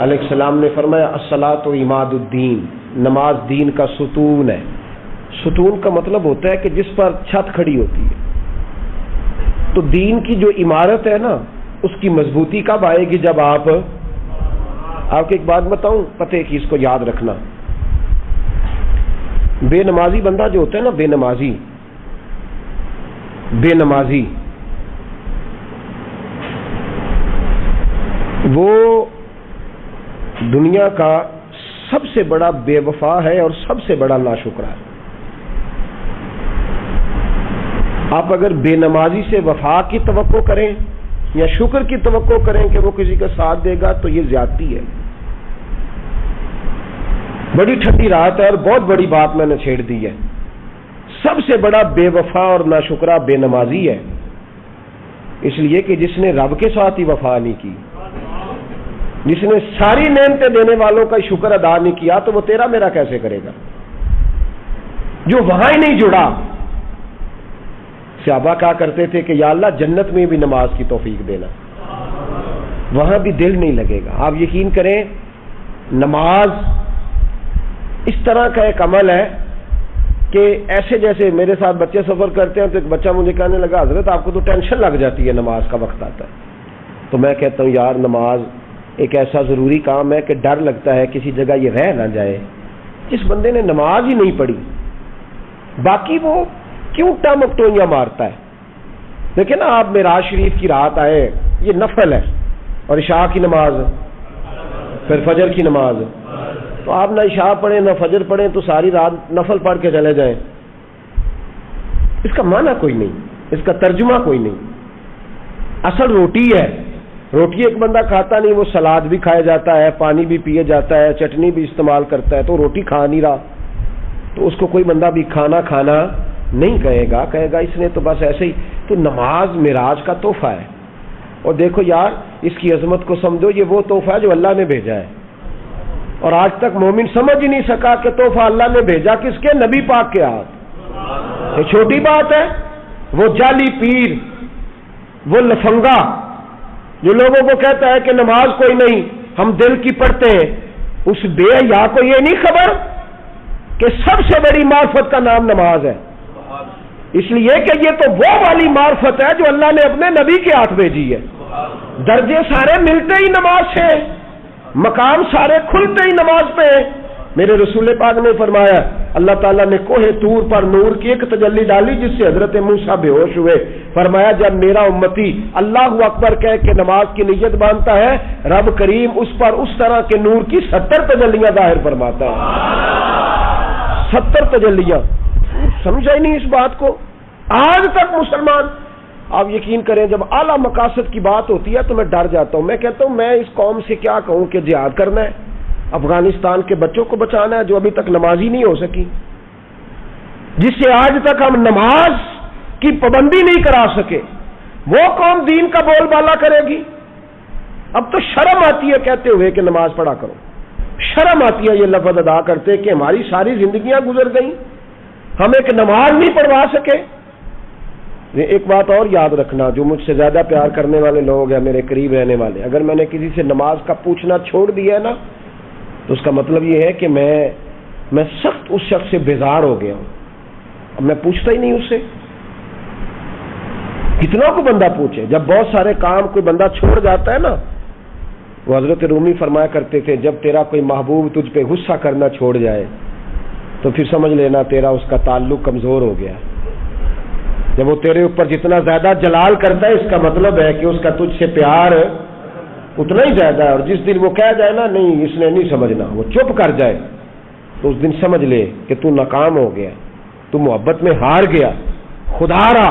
Speaker 1: علیہ السلام نے فرمایا الصلاۃ عماد الدین، نماز دین کا ستون ہے. ستون کا مطلب ہوتا ہے کہ جس پر چھت کھڑی ہوتی ہے. تو دین کی جو عمارت ہے نا، اس کی مضبوطی کب آئے گی؟ جب آپ کو ایک بات بتاؤں پتے کی، اس کو یاد رکھنا. بے نمازی بندہ جو ہوتا ہے نا، بے نمازی وہ دنیا کا سب سے بڑا بے وفا ہے اور سب سے بڑا ناشکرا ہے. آپ اگر بے نمازی سے وفا کی توقع کریں یا شکر کی توقع کریں کہ وہ کسی کا ساتھ دے گا تو یہ زیادتی ہے. بڑی ٹھنڈی رات ہے اور بہت بڑی بات میں نے چھیڑ دی ہے. سب سے بڑا بے وفا اور ناشکرا بے نمازی ہے، اس لیے کہ جس نے رب کے ساتھ ہی وفا نہیں کی، جس نے ساری نعمتیں دینے والوں کا شکر ادا نہیں کیا، تو وہ تیرا میرا کیسے کرے گا؟ جو وہاں ہی نہیں جڑا. صحابہ کہا کرتے تھے کہ یا اللہ جنت میں بھی نماز کی توفیق دینا، وہاں بھی دل نہیں لگے گا. آپ یقین کریں، نماز اس طرح کا ایک عمل ہے کہ ایسے جیسے میرے ساتھ بچے سفر کرتے ہیں تو ایک بچہ مجھے کہنے لگا حضرت آپ کو تو ٹینشن لگ جاتی ہے نماز کا وقت آتا ہے. تو میں کہتا ہوں یار نماز ایک ایسا ضروری کام ہے کہ ڈر لگتا ہے کسی جگہ یہ رہ نہ جائے. جس بندے نے نماز ہی نہیں پڑھی، باقی وہ کیوں ٹمکٹوئیاں مارتا ہے؟ دیکھیں نا، آپ معراج شریف کی رات آئے، یہ نفل ہے، اور عشاء کی نماز، پھر فجر کی نماز. تو آپ نہ عشاء پڑھیں نہ فجر پڑھیں تو ساری رات نفل پڑھ کے چلے جائیں، اس کا معنی کوئی نہیں، اس کا ترجمہ کوئی نہیں. اصل روٹی ہے. روٹی ایک بندہ کھاتا نہیں، وہ سلاد بھی کھایا جاتا ہے، پانی بھی پیے جاتا ہے، چٹنی بھی استعمال کرتا ہے، تو روٹی کھا نہیں رہا. تو اس کو کوئی بندہ بھی کھانا نہیں کہے گا اس نے تو بس ایسے ہی. تو نماز معراج کا تحفہ ہے. اور دیکھو یار، اس کی عظمت کو سمجھو، یہ وہ تحفہ ہے جو اللہ نے بھیجا ہے. اور آج تک مومن سمجھ ہی نہیں سکا کہ تحفہ اللہ نے بھیجا کس کے؟ نبی پاک کے ہاتھ. یہ چھوٹی بات ہے. وہ جعلی پیر، وہ لفنگا جو لوگوں کو کہتا ہے کہ نماز کوئی نہیں، ہم دل کی پڑھتے ہیں، اس بے حیا کو یہ نہیں خبر کہ سب سے بڑی معرفت کا نام نماز ہے. اس لیے کہ یہ تو وہ والی معرفت ہے جو اللہ نے اپنے نبی کے ہاتھ بھیجی ہے. درجے سارے ملتے ہی نماز سے، مقام سارے کھلتے ہی نماز پہ. میرے رسول پاک نے فرمایا اللہ تعالیٰ نے کوہ طور پر نور کی ایک تجلی ڈالی جس سے حضرت موسیٰ بے ہوش ہوئے. فرمایا جب میرا امتی اللہ اکبر کہہ کے نماز کی نیت باندھتا ہے، رب کریم اس پر اس طرح کے نور کی 70 تجلیاں ظاہر فرماتا ہے. 70 تجلیاں. سمجھا ہی نہیں اس بات کو. آج تک مسلمان آپ یقین کریں جب اعلیٰ مقاصد کی بات ہوتی ہے تو میں ڈر جاتا ہوں. میں کہتا ہوں میں اس قوم سے کیا کہوں کہ جہاد کرنا ہے, افغانستان کے بچوں کو بچانا ہے جو ابھی تک نمازی نہیں ہو سکی, جس سے آج تک ہم نماز کی پابندی نہیں کرا سکے, وہ قوم دین کا بول بالا کرے گی. اب تو شرم آتی ہے کہتے ہوئے کہ نماز پڑھا کرو, شرم آتی ہے یہ لفظ ادا کرتے کہ ہماری ساری زندگیاں گزر گئیں, ہم ایک نماز نہیں پڑھوا سکے. ایک بات اور یاد رکھنا, جو مجھ سے زیادہ پیار کرنے والے لوگ ہیں, میرے قریب رہنے والے, اگر میں نے کسی سے نماز کا پوچھنا چھوڑ دیا ہے نا تو اس کا مطلب یہ ہے کہ میں سخت اس شخص سے بیزار ہو گیا ہوں. اب میں پوچھتا ہی نہیں اس سے. کتنا کو بندہ پوچھے, جب بہت سارے کام کوئی بندہ چھوڑ جاتا ہے نا, وہ حضرت رومی فرمایا کرتے تھے جب تیرا کوئی محبوب تجھ پہ غصہ کرنا چھوڑ جائے تو پھر سمجھ لینا تیرا اس کا تعلق کمزور ہو گیا. جب وہ تیرے اوپر جتنا زیادہ جلال کرتا ہے اس کا مطلب ہے کہ اس کا تجھ سے پیار اتنا ہی زیادہ ہے. اور جس دن وہ کہہ جائے نا نہیں اس نے نہیں سمجھنا, وہ چپ کر جائے, تو اس دن سمجھ لے کہ تو ناکام ہو گیا, تو محبت میں ہار گیا. خدا را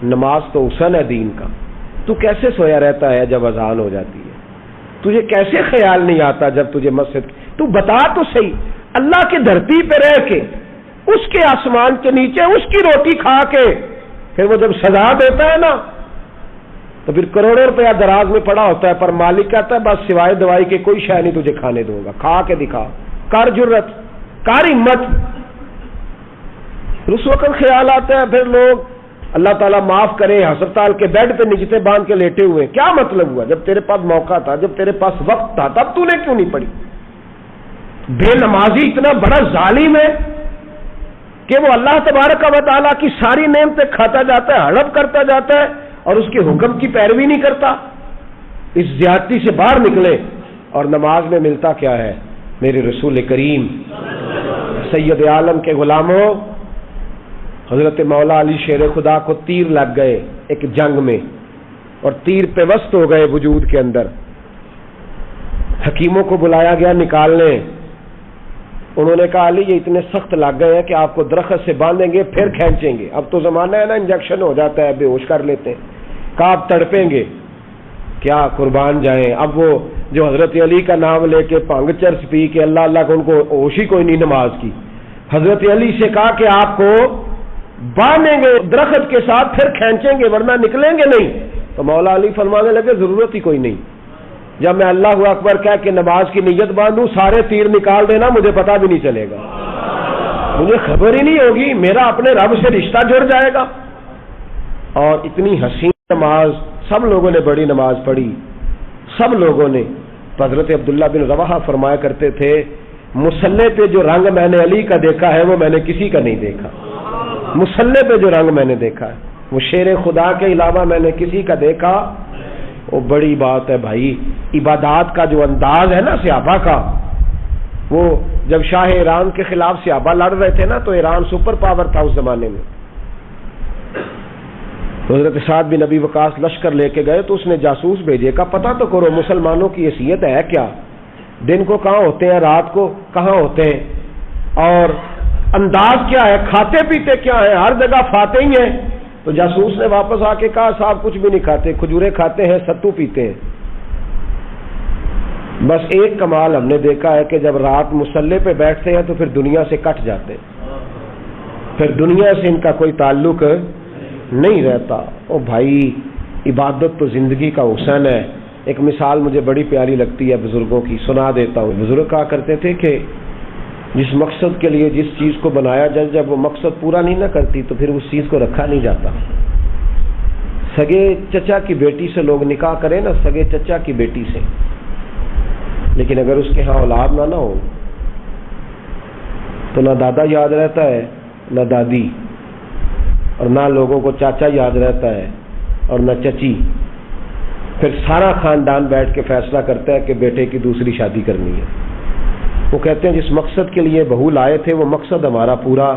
Speaker 1: نماز تو حسن ہے دین کا. تو کیسے سویا رہتا ہے جب اذان ہو جاتی ہے؟ تجھے کیسے خیال نہیں آتا جب تجھے مسجد, تو بتا تو صحیح, اللہ کی دھرتی پہ رہ کے, اس کے آسمان کے نیچے اس کی روٹی کھا کے, پھر وہ جب سزا دیتا ہے نا تو پھر کروڑوں روپیہ دراز میں پڑا ہوتا ہے, پر مالک کہتا ہے بس سوائے دوائی کے کوئی شے نہیں تجھے کھانے دوں گا, کھا کے دکھا, کر جرت, کر ہمت. اس وقت خیال آتا ہے پھر لوگ اللہ تعالیٰ معاف کرے ہسپتال کے بیڈ پہ نجتے باندھ کے لیٹے ہوئے. کیا مطلب ہوا؟ جب تیرے پاس موقع تھا, جب تیرے پاس وقت تھا, تب تو نے کیوں نہیں پڑھی؟ بے نمازی اتنا بڑا ظالم ہے کہ وہ اللہ تبارک و تعالیٰ کی ساری نعمتیں کھاتا جاتا ہے, ہڑپ کرتا جاتا ہے, اور اس کے حکم کی پیروی نہیں کرتا. اس زیادتی سے باہر نکلے. اور نماز میں ملتا کیا ہے؟ میرے رسول کریم سید عالم کے غلاموں, حضرت مولا علی شیر خدا کو تیر لگ گئے ایک جنگ میں, اور تیر پیوست ہو گئے وجود کے اندر. حکیموں کو بلایا گیا نکالنے. انہوں نے کہا علی یہ اتنے سخت لگ گئے ہیں کہ آپ کو درخت سے باندھیں گے پھر کھینچیں گے. اب تو زمانہ ہے نا انجیکشن ہو جاتا ہے, بے ہوش کر لیتے ہیں. کہا آپ تڑپیں گے کیا, قربان جائیں. اب وہ جو حضرت علی کا نام لے کے بھنگ چرس پی کے اللہ اللہ کو, ان کو ہوش ہی کوئی نہیں نماز کی. حضرت علی سے کہا کہ آپ کو باندھیں گے درخت کے ساتھ پھر کھینچیں گے ورنہ نکلیں گے نہیں. تو مولا علی فرمانے لگے ضرورت ہی کوئی نہیں. جب میں اللہ اکبر کہہ کے نماز کی نیت باندھوں سارے تیر نکال دینا, مجھے پتا بھی نہیں چلے گا, مجھے خبر ہی نہیں ہوگی, میرا اپنے رب سے رشتہ جڑ جائے گا. اور اتنی حسین نماز, سب لوگوں نے بڑی نماز پڑھی, سب لوگوں نے. حضرت عبداللہ بن رواحہ فرمایا کرتے تھے مصلی پہ جو رنگ میں نے علی کا دیکھا ہے وہ میں نے کسی کا نہیں دیکھا. مصلی پہ جو رنگ میں نے دیکھا ہے وہ شیر خدا کے علاوہ میں نے کسی کا دیکھا. وہ بڑی بات ہے بھائی. عبادات کا جو انداز ہے نا صحابہ کا, وہ جب شاہ ایران کے خلاف صحابہ لڑ رہے تھے نا تو ایران سپر پاور تھا اس زمانے میں. حضرت سعد بن ابی وقاص لشکر لے کے گئے تو اس نے جاسوس بھیجے, کا پتہ تو کرو مسلمانوں کی حیثیت ہے کیا, دن کو کہاں ہوتے ہیں, رات کو کہاں ہوتے ہیں, اور انداز کیا ہے, کھاتے پیتے کیا ہیں, ہر جگہ فاتح ہی ہیں. تو جاسوس نے واپس آ کے کہا صاحب کچھ بھی نہیں کھاتے, کھجورے کھاتے ہیں, ستو پیتے ہیں. بس ایک کمال ہم نے دیکھا ہے کہ جب رات مصلی پہ بیٹھتے ہیں تو پھر دنیا سے کٹ جاتے, پھر دنیا سے ان کا کوئی تعلق نہیں رہتا. او بھائی عبادت تو زندگی کا حسن ہے. ایک مثال مجھے بڑی پیاری لگتی ہے بزرگوں کی, سنا دیتا ہوں. بزرگ کہا کرتے تھے کہ جس مقصد کے لیے جس چیز کو بنایا جائے جب وہ مقصد پورا نہیں نہ کرتی تو پھر اس چیز کو رکھا نہیں جاتا. سگے چچا کی بیٹی سے لوگ نکاح کریں نا, سگے چچا کی بیٹی سے, لیکن اگر اس کے ہاں اولاد نہ ہو تو نہ دادا یاد رہتا ہے نہ دادی, اور نہ لوگوں کو چاچا یاد رہتا ہے اور نہ چچی. پھر سارا خاندان بیٹھ کے فیصلہ کرتا ہے کہ بیٹے کی دوسری شادی کرنی ہے. وہ کہتے ہیں جس مقصد کے لیے بہو لائے تھے وہ مقصد ہمارا پورا.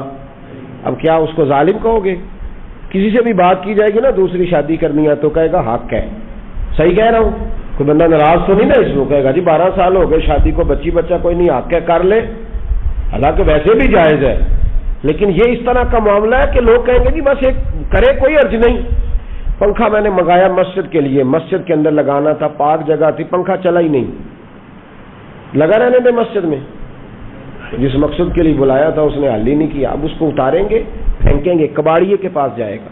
Speaker 1: اب کیا اس کو ظالم کہو گے؟ کسی سے بھی بات کی جائے گی نا دوسری شادی کرنی ہے تو کہے گا حق ہے. صحیح کہہ رہا ہوں؟ کوئی بندہ ناراض تو نہیں نا اس کو, کہے گا جی 12 سال ہو گئے شادی کو, بچی بچہ کوئی نہیں, حق ہے کر لے, حالانکہ ویسے بھی جائز ہے. لیکن یہ اس طرح کا معاملہ ہے کہ لوگ کہیں گے جی بس ایک کرے کوئی عرض نہیں. پنکھا میں نے منگایا مسجد کے لیے، مسجد کے اندر لگانا تھا، پاک جگہ تھی، پنکھا چلا ہی نہیں، لگا رہنے دے مسجد میں. جس مقصد کے لیے بلایا تھا اس نے حل ہی نہیں کیا. اب اس کو اتاریں گے، پھینکیں گے، کباڑیے کے پاس جائے گا.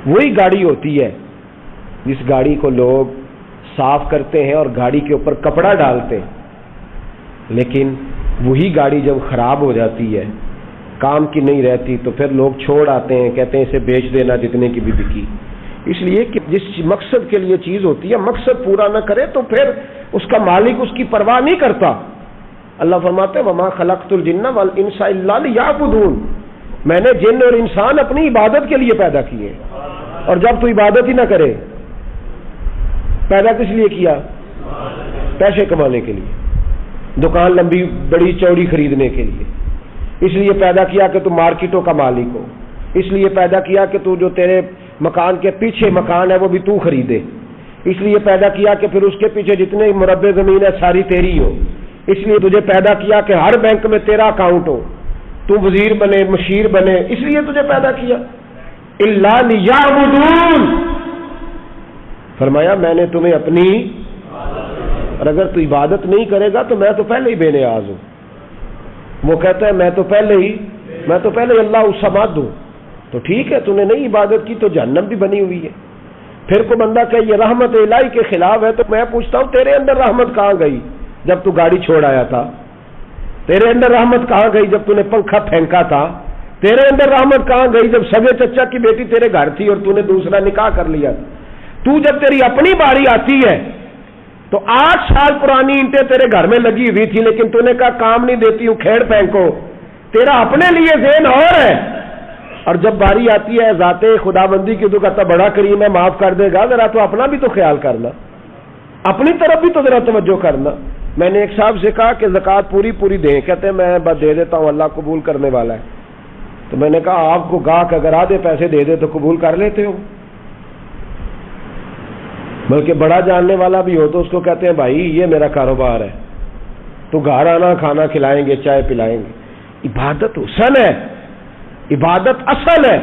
Speaker 1: وہی گاڑی ہوتی ہے جس گاڑی کو لوگ صاف کرتے ہیں اور گاڑی کے اوپر کپڑا ڈالتے ہیں، لیکن وہی گاڑی جب خراب ہو جاتی ہے، کام کی نہیں رہتی، تو پھر لوگ چھوڑ آتے ہیں، کہتے ہیں اسے بیچ دینا جتنے کی بھی بکی. اس لیے کہ جس مقصد کے لیے چیز ہوتی ہے مقصد پورا نہ کرے تو پھر اس کا مالک اس کی پرواہ نہیں کرتا. اللہ فرماتے ہیں وما خلقت الجن والانس الا لیعبدون، میں نے جن اور انسان اپنی عبادت کے لیے پیدا کیے. اور جب تو عبادت ہی نہ کرے، پیدا کس لیے کیا؟ پیسے کمانے کے لیے، دکان لمبی بڑی چوڑی خریدنے کے لیے. اس لیے پیدا کیا کہ تو مارکیٹوں کا مالک ہو، اس لیے پیدا کیا کہ تو جو تیرے مکان کے پیچھے مکان ہے وہ بھی تو خریدے، اس لیے پیدا کیا کہ پھر اس کے پیچھے جتنے مربع زمین ہے ساری تیری ہو، اس لیے تجھے پیدا کیا کہ ہر بینک میں تیرا اکاؤنٹ ہو، تو وزیر بنے، مشیر بنے، اس لیے تجھے پیدا کیا. الا لیعبدون، فرمایا میں نے تمہیں اپنی، اور اگر تو عبادت نہیں کرے گا تو میں تو پہلے ہی بے نیاز ہوں. وہ کہتا ہے میں تو پہلے ہی اللہ الصمد ہوں. تو ٹھیک ہے، تو نے نہیں عبادت کی تو جہنم بھی بنی ہوئی ہے. پھر کو بندہ کہ یہ رحمت الہی کے خلاف ہے، تو میں پوچھتا ہوں تیرے اندر رحمت کہاں گئی جب تو گاڑی چھوڑ آیا تھا؟ تیرے اندر رحمت کہاں گئی جب تو نے پنکھا پھینکا تھا؟ تیرے اندر رحمت کہاں گئی جب سگے چچا کی بیٹی تیرے گھر تھی اور تو نے دوسرا نکاح کر لیا تھا؟ تو جب تیری اپنی باری آتی ہے تو 8 سال پرانی اینٹیں تیرے گھر میں لگی ہوئی تھی، لیکن تو نے کہا کام نہیں دیتی ہوں، کھیڑ پھینکو. تیرا اپنے لیے ذہن اور ہے، اور جب باری آتی ہے ذات خدا بندی کی تو کہتا بڑا کریم ہے، معاف کر دے گا. ذرا تو اپنا بھی تو خیال کرنا، اپنی طرف بھی تو ذرا توجہ کرنا. میں نے ایک صاحب سے کہا کہ زکوٰۃ پوری دیں، کہتے ہیں میں بس دے دیتا ہوں، اللہ قبول کرنے والا ہے. تو میں نے کہا آپ کو گاہک اگر آدھے پیسے دے دے تو قبول کر لیتے ہو؟ بلکہ بڑا جاننے والا بھی ہو تو اس کو کہتے ہیں بھائی یہ میرا کاروبار ہے، تو گھر آنا، کھانا کھلائیں گے، چائے پلائیں گے. عبادت حسن ہے، عبادت اصل ہے،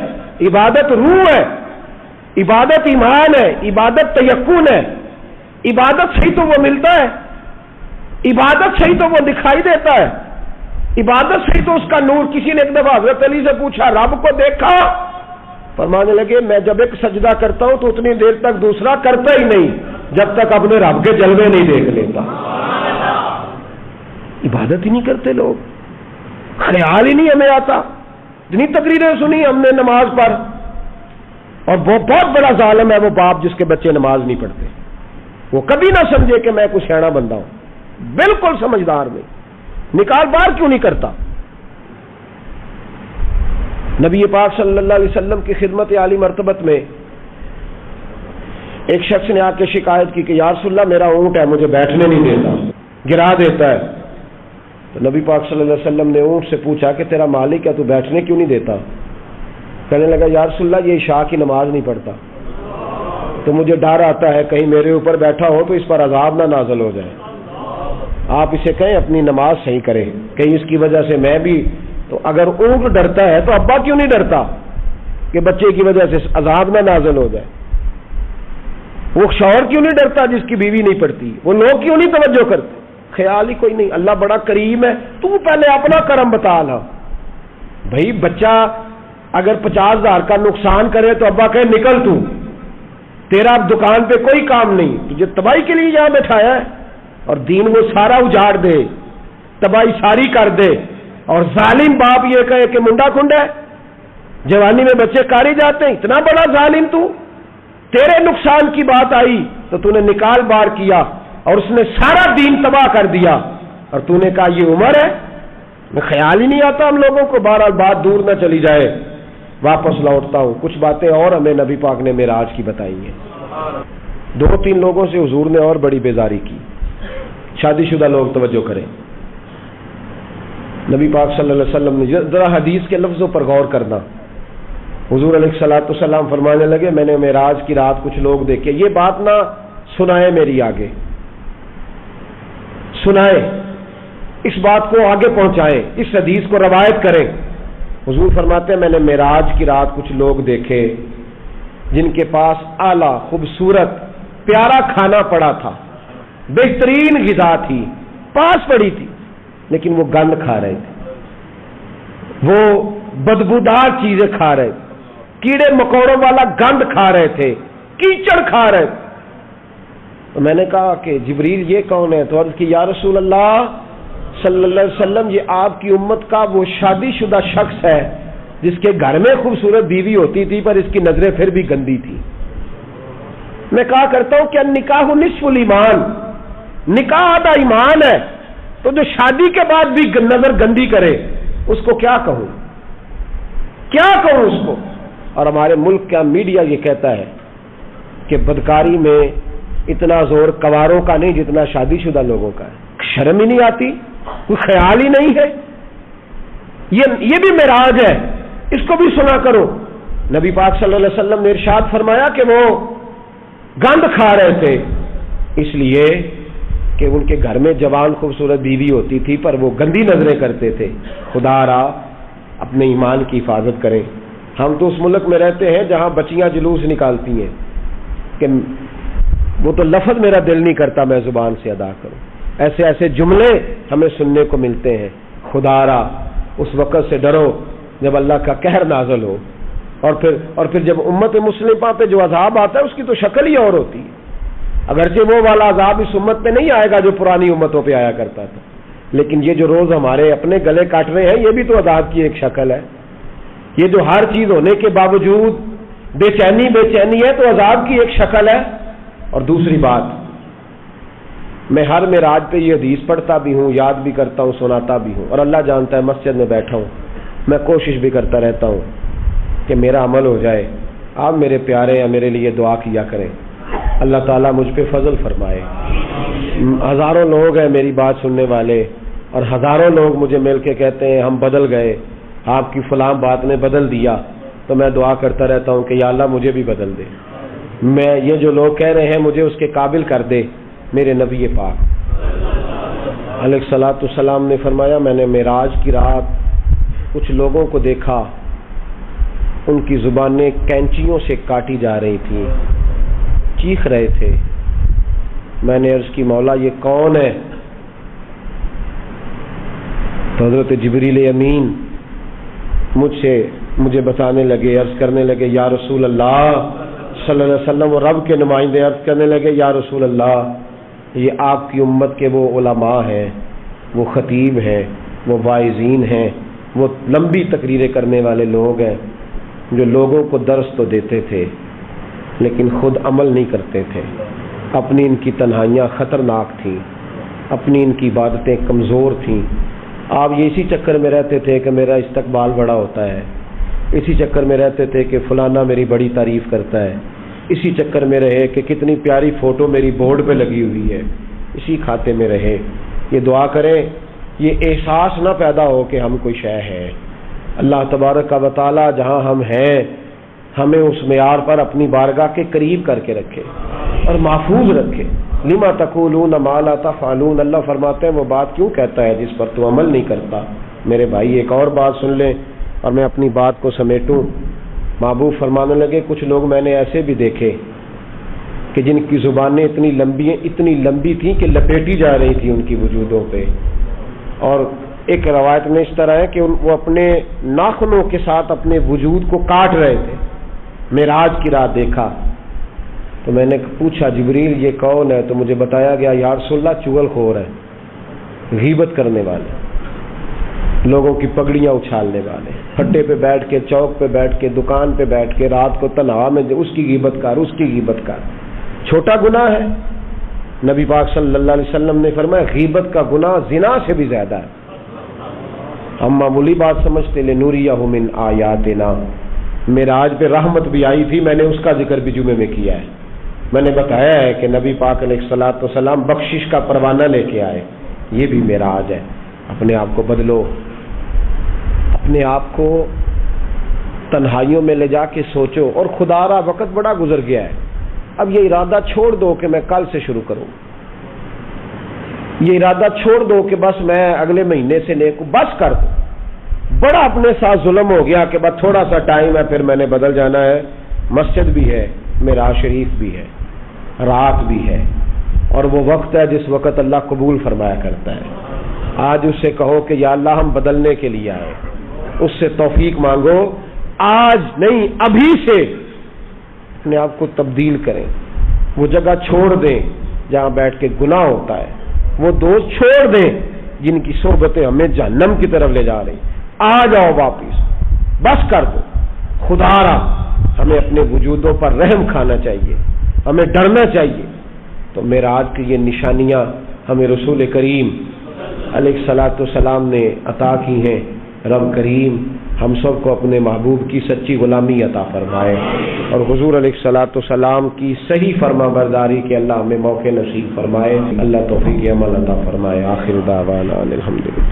Speaker 1: عبادت روح ہے، عبادت ایمان ہے، عبادت تیقن ہے. عبادت صحیح تو وہ ملتا ہے، عبادت صحیح تو وہ دکھائی دیتا ہے، عبادت صحیح تو اس کا نور. کسی نے ایک دفعہ حضرت علی سے پوچھا رب کو دیکھا؟ فرمانے لگے میں جب ایک سجدہ کرتا ہوں تو اتنی دیر تک دوسرا کرتا ہی نہیں جب تک اپنے رب کے جلوے نہیں دیکھ لیتا. عبادت ہی نہیں کرتے لوگ، خیال ہی نہیں ہمیں آتا. اتنی تقریریں سنی ہم نے نماز پر، اور وہ بہت بڑا ظالم ہے وہ باپ جس کے بچے نماز نہیں پڑھتے. وہ کبھی نہ سمجھے کہ میں کوئی سیاڑا بندہ ہوں، بالکل سمجھدار نہیں. نکال بار کیوں نہیں کرتا؟ نبی پاک صلی اللہ علیہ وسلم کی خدمت عالی مرتبت میں ایک شخص نے آ کے شکایت کی کہ یا رسول اللہ میرا اونٹ ہے مجھے بیٹھنے نہیں دیتا، گرا دیتا ہے. تو نبی پاک صلی اللہ علیہ وسلم نے اونٹ سے پوچھا کہ تیرا مالک ہے تو بیٹھنے کیوں نہیں دیتا؟ کہنے لگا یا رسول اللہ یہ عشاء کی نماز نہیں پڑھتا تو مجھے ڈر آتا ہے کہیں میرے اوپر بیٹھا ہو تو اس پر عذاب نہ نازل ہو جائے. آپ اسے کہیں اپنی نماز صحیح کرے، کہیں اس کی وجہ سے میں بھی. تو اگر اونٹ ڈرتا ہے تو ابا کیوں نہیں ڈرتا کہ بچے کی وجہ سے عذاب نہ نازل ہو جائے؟ وہ شوہر کیوں نہیں ڈرتا جس کی بیوی نہیں پڑتی؟ وہ لوگ کیوں نہیں توجہ کرتے؟ خیال ہی کوئی نہیں. اللہ بڑا کریم ہے، تو پہلے اپنا کرم بتا لا. بھائی بچہ اگر 50,000 کا نقصان کرے تو ابا کہے نکل تو، تیرا اب دکان پہ کوئی کام نہیں، تجھے تباہی کے لیے یہاں بٹھایا ہے. اور دین وہ سارا اجاڑ دے، تباہی ساری کر دے. اور ظالم باپ یہ کہے کہ منڈا کھنڈا ہے، جوانی میں بچے کاری جاتے ہیں، اتنا بڑا ظالم تو. تیرے نقصان کی بات آئی تو تو نے نکال بار کیا اور اس نے سارا دین تباہ کر دیا، اور تو نے کہا یہ عمر ہے. میں خیال ہی نہیں آتا ہم لوگوں کو. بہرحال بات دور نہ چلی جائے، واپس لوٹتا ہوں. کچھ باتیں اور ہمیں نبی پاک نے معراج کی بتائی ہیں. 2-3 لوگوں سے حضور نے اور بڑی بیزاری کی. شادی شدہ لوگ توجہ کریں. نبی پاک صلی اللہ علیہ وسلم نے ذرا حدیث کے لفظوں پر غور کرنا. حضور علیہ الصلوۃ والسلام فرمانے لگے میں نے معراج کی رات کچھ لوگ دیکھے. یہ بات نہ سنائے میری آگے، سنائے، اس بات کو آگے پہنچائیں، اس حدیث کو روایت کریں. حضور فرماتے ہیں میں نے معراج کی رات کچھ لوگ دیکھے جن کے پاس اعلیٰ خوبصورت پیارا کھانا پڑا تھا، بہترین غذا تھی، پاس پڑی تھی، لیکن وہ گند کھا رہے تھے، وہ بدبودار چیزیں کھا رہے تھے، کیڑے مکوڑوں والا گند کھا رہے تھے، کیچڑ کھا رہے تھے۔ تو میں نے کہا کہ جبریل یہ کون ہے؟ تو عرض کی یا رسول اللہ صلی اللہ علیہ وسلم یہ آپ کی امت کا وہ شادی شدہ شخص ہے جس کے گھر میں خوبصورت بیوی ہوتی تھی پر اس کی نظریں پھر بھی گندی تھی۔ میں کہا کرتا ہوں کہ نکاح نصف الایمان، نکاح آدھا ایمان ہے، تو جو شادی کے بعد بھی نظر گندی کرے اس کو کیا کہوں، کیا کہوں اس کو؟ اور ہمارے ملک کا میڈیا یہ کہتا ہے کہ بدکاری میں اتنا زور کواروں کا نہیں جتنا شادی شدہ لوگوں کا ہے۔ شرم ہی نہیں آتی، کوئی خیال ہی نہیں ہے۔ یہ بھی معراج ہے، اس کو بھی سنا کرو۔ نبی پاک صلی اللہ علیہ وسلم نے ارشاد فرمایا کہ وہ گند کھا رہے تھے اس لیے کہ ان کے گھر میں جوان خوبصورت بیوی ہوتی تھی پر وہ گندی نظریں کرتے تھے۔ خدا را اپنے ایمان کی حفاظت کریں۔ ہم تو اس ملک میں رہتے ہیں جہاں بچیاں جلوس نکالتی ہیں کہ وہ تو لفظ میرا دل نہیں کرتا میں زبان سے ادا کروں، ایسے ایسے جملے ہمیں سننے کو ملتے ہیں۔ خدا را اس وقت سے ڈرو جب اللہ کا قہر نازل ہو، اور پھر جب امت مسلمہ پہ جو عذاب آتا ہے اس کی تو شکل ہی اور ہوتی ہے۔ اگرچہ وہ والا عذاب اس امت پہ نہیں آئے گا جو پرانی امتوں پہ آیا کرتا تھا، لیکن یہ جو روز ہمارے اپنے گلے کاٹ رہے ہیں یہ بھی تو عذاب کی ایک شکل ہے۔ یہ جو ہر چیز ہونے کے باوجود بے چینی ہے تو عذاب کی ایک شکل ہے۔ اور دوسری بات، میں ہر معراج پہ یہ حدیث پڑھتا بھی ہوں، یاد بھی کرتا ہوں، سناتا بھی ہوں، اور اللہ جانتا ہے مسجد میں بیٹھا ہوں میں کوشش بھی کرتا رہتا ہوں کہ میرا عمل ہو جائے۔ آپ میرے پیارے ہیں، میرے لیے دعا کیا کریں، اللہ تعالیٰ مجھ پہ فضل فرمائے۔ ہزاروں لوگ ہیں میری بات سننے والے، اور ہزاروں لوگ مجھے مل کے کہتے ہیں ہم بدل گئے، آپ کی فلاں بات نے بدل دیا، تو میں دعا کرتا رہتا ہوں کہ یا اللہ مجھے بھی بدل دے، میں یہ جو لوگ کہہ رہے ہیں مجھے اس کے قابل کر دے۔ میرے نبی پاک علیہ الصلوۃ والسلام نے فرمایا میں نے معراج کی رات کچھ لوگوں کو دیکھا، ان کی زبانیں کینچیوں سے کاٹی جا رہی تھیں، چیخ رہے تھے۔ میں نے عرض کی مولا یہ کون ہے؟ تو حضرت جبریل امین مجھے بتانے لگے، عرض کرنے لگے یا رسول اللہ صلی اللہ علیہ وسلم، وہ رب کے نمائندے عرض کرنے لگے یا رسول اللہ یہ آپ کی امت کے وہ علماء ہیں، وہ خطیب ہیں، وہ واعظین ہیں، وہ لمبی تقریریں کرنے والے لوگ ہیں جو لوگوں کو درس تو دیتے تھے لیکن خود عمل نہیں کرتے تھے۔ اپنی ان کی تنہائیاں خطرناک تھیں، اپنی ان کی عبادتیں کمزور تھیں۔ آپ یہ اسی چکر میں رہتے تھے کہ میرا استقبال بڑا ہوتا ہے، اسی چکر میں رہتے تھے کہ فلانا میری بڑی تعریف کرتا ہے، اسی چکر میں رہے کہ کتنی پیاری فوٹو میری بورڈ پہ لگی ہوئی ہے، اسی کھاتے میں رہے۔ یہ دعا کریں یہ احساس نہ پیدا ہو کہ ہم کوئی شے ہے۔ اللہ تبارک و تعالی جہاں ہم ہیں ہمیں اس معیار پر اپنی بارگاہ کے قریب کر کے رکھے اور محفوظ رکھے۔ لما تقولون ما لا تفعلون، اللہ فرماتے ہیں وہ بات کیوں کہتا ہے جس پر تو عمل نہیں کرتا۔ میرے بھائی ایک اور بات سن لیں اور میں اپنی بات کو سمیٹوں۔ محبوب فرمانے لگے کچھ لوگ میں نے ایسے بھی دیکھے کہ جن کی زبانیں اتنی لمبی تھیں کہ لپیٹی جا رہی تھی ان کی وجودوں پہ، اور ایک روایت میں اس طرح ہے کہ وہ اپنے ناخنوں کے ساتھ اپنے وجود کو کاٹ رہے تھے۔ معراج کی رات دیکھا تو میں نے پوچھا جبریل یہ کون ہے؟ تو مجھے بتایا گیا یا رسول اللہ چغل خور ہے، غیبت کرنے والے، لوگوں کی پگڑیاں اچھالنے والے، پھٹے پہ بیٹھ کے، چوک پہ بیٹھ کے، دکان پہ بیٹھ کے رات کو تنہا میں اس کی غیبت کر۔ چھوٹا گناہ ہے، نبی پاک صلی اللہ علیہ وسلم نے فرمایا غیبت کا گناہ زنا سے بھی زیادہ ہے۔ ہم معمولی بات سمجھتے لنوریہ من آیاتنا، معراج پہ رحمت بھی آئی تھی، میں نے اس کا ذکر بھی جمعے میں کیا ہے۔ میں نے بتایا ہے کہ نبی پاک علیہ الصلوۃ والسلام بخشش کا پروانہ لے کے آئے، یہ بھی معراج ہے۔ اپنے آپ کو بدلو، اپنے آپ کو تنہائیوں میں لے جا کے سوچو، اور خدا را وقت بڑا گزر گیا ہے، اب یہ ارادہ چھوڑ دو کہ میں کل سے شروع کروں، یہ ارادہ چھوڑ دو کہ بس میں اگلے مہینے سے نیک، بس کر دو، بڑا اپنے ساتھ ظلم ہو گیا کہ بس تھوڑا سا ٹائم ہے پھر میں نے بدل جانا ہے. مسجد بھی ہے, معراج شریف بھی ہے, رات بھی ہے, اور وہ وقت ہے جس وقت اللہ قبول فرمایا کرتا ہے. آج اس سے کہو کہ یا اللہ ہم بدلنے کے لیے آئے, اس سے توفیق مانگو, آج نہیں ابھی سے اپنے آپ کو تبدیل کریں. وہ جگہ چھوڑ دیں جہاں بیٹھ کے گناہ ہوتا ہے, وہ دوست چھوڑ دیں جن کی صحبتیں ہمیں جہنم کی طرف لے جا رہی. آ جاؤ واپس, بس کر دو. خدا را ہمیں اپنے وجودوں پر رحم کھانا چاہیے, ہمیں ڈرنا چاہیے. تو معراج کی یہ نشانیاں ہمیں رسول کریم علیہ الصلوۃ والسلام نے عطا کی ہیں. رب کریم ہم سب کو اپنے محبوب کی سچی غلامی عطا فرمائے, اور حضور علیہ الصلوۃ والسلام کی صحیح فرما برداری کے اللہ ہمیں موقع نصیب فرمائے. اللہ توفیق عمل عطا فرمائے. آخر دعوانا الحمدللہ.